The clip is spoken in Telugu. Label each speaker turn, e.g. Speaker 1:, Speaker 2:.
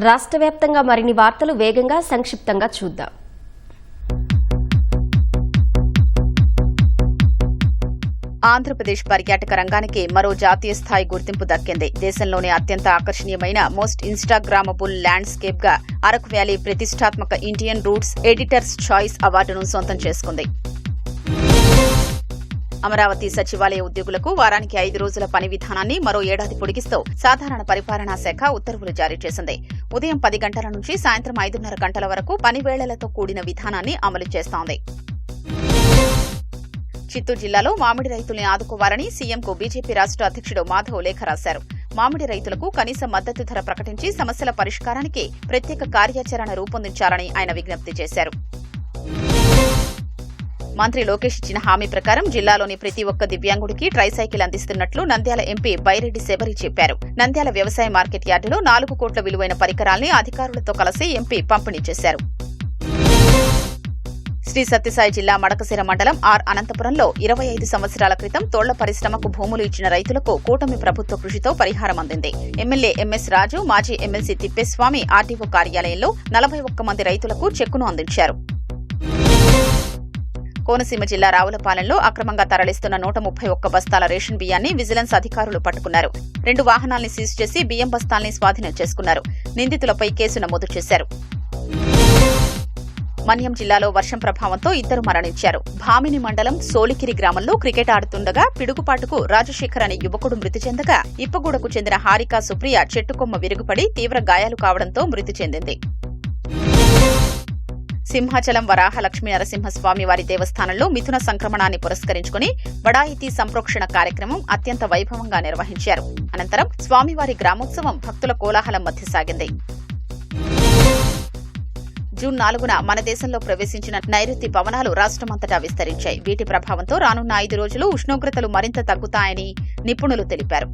Speaker 1: రాష్ట్ర వ్యాప్తంగా మరిన్ని వార్తలు వేగంగా సంక్షిప్తంగా చూద్దాం.
Speaker 2: ఆంధ్రప్రదేశ్ పర్యాటక రంగానికి మరో జాతీయ స్థాయి గుర్తింపు దక్కింది. దేశంలోనే అత్యంత ఆకర్షణీయమైన మోస్ట్ ఇన్స్టాగ్రామబుల్ ల్యాండ్స్కేప్ గా అరకు వ్యాలీ ప్రతిష్టాత్మక ఇండియన్ రూట్స్ ఎడిటర్స్ చాయిస్ అవార్డును సొంతం చేసుకుంది. అమరావతి సచివాలయ ఉద్యోగులకు వారానికి 5 రోజుల పని విధానాన్ని మరో ఏడాది పొడిగిస్తూ సాధారణ పరిపాలనా శాఖ ఉత్తర్వులు జారీ చేసింది. ఉదయం 10 గంటల నుంచి సాయంత్రం 5:30 గంటల వరకు పని వేళలతో కూడిన విధానాన్ని అమలు చేస్తోంది. చిత్తూరు జిల్లాలో మామిడి రైతుల్ని ఆదుకోవాలని సీఎంకు బీజేపీ రాష్ట్ర అధ్యక్షుడు మాధవ్ లేఖ రాశారు. మామిడి రైతులకు కనీస మద్దతు ధర ప్రకటించి సమస్యల పరిష్కారానికి ప్రత్యేక కార్యాచరణ రూపొందించాలని ఆయన విజ్ఞప్తి చేశారు. మంత్రి లోకేష్ ఇచ్చిన హామీ ప్రకారం జిల్లాలోని ప్రతి ఒక్క దివ్యాంగుడికి ట్రైసైకిల్ అందిస్తున్నట్లు నంద్యాల ఎంపీ బైరెడ్డి శబరి చెప్పారు. నంద్యాల వ్యవసాయ మార్కెట్ యార్డులో 4 కోట్ల విలువైన పరికరాల్ని అధికారులతో కలిసి ఎంపీ పంపిణీ చేశారు. శ్రీ సత్యసాయి జిల్లా మడకశిర మండలం అనంతపురంలో 25 సంవత్సరాల క్రితం తోళ్ల పరిశ్రమకు భూములు ఇచ్చిన రైతులకు కూటమి ప్రభుత్వ కృషితో పరిహారం అందింది. ఎమ్మెల్యే ఎంఎస్ రాజు, మాజీ ఎమ్మెల్సీ తిప్పేస్వామి ఆర్టీఓ కార్యాలయంలో 41 మంది రైతులకు చెక్కును అందించారు. కోనసీమ జిల్లా రావులపాలెంలో అక్రమంగా తరలిస్తున్న 131 బస్తాల రేషన్ బియ్యాన్ని విజిలెన్స్ అధికారులు పట్టుకున్నారు. 2 వాహనాల్ని సీజ్ చేసి బియ్యం బస్తాల్ని స్వాధీనం చేసుకున్నారు. నిందితులపై కేసు నమోదు చేశారు. మన్యం జిల్లాలో వర్షం ప్రభావంతో 2 మరణించారు. భామిని మండలం సోలికిరి గ్రామంలో క్రికెట్ ఆడుతుండగా పిడుగుపాటుకు రాజశేఖర్ అనే యువకుడు మృతి చెందగా ఇప్పగూడకు చెందిన హారికా సుప్రియ చెట్టుకొమ్మ విరుగుపడి తీవ్ర గాయాలు కావడంతో మృతి చెందింది. సింహాచలం వరాహ లక్ష్మీ నరసింహస్వామి వారి దేవస్థానంలో మిథున సంక్రమణాన్ని పురస్కరించుకుని బడాయితీ సంప్రోక్షణ కార్యక్రమం అత్యంత వైభవంగా నిర్వహించారు. అనంతరం స్వామివారి గ్రామోత్సవం భక్తుల కోలాహలం మధ్య సాగింది. జూన్ 4న మన దేశంలో ప్రవేశించిన నైరుతి పవనాలు రాష్ట్రమంతటా విస్తరించాయి. వీటి ప్రభావంతో రానున్న 5 రోజులు ఉష్ణోగ్రతలు మరింత తగ్గుతాయని నిపుణులు తెలిపారు.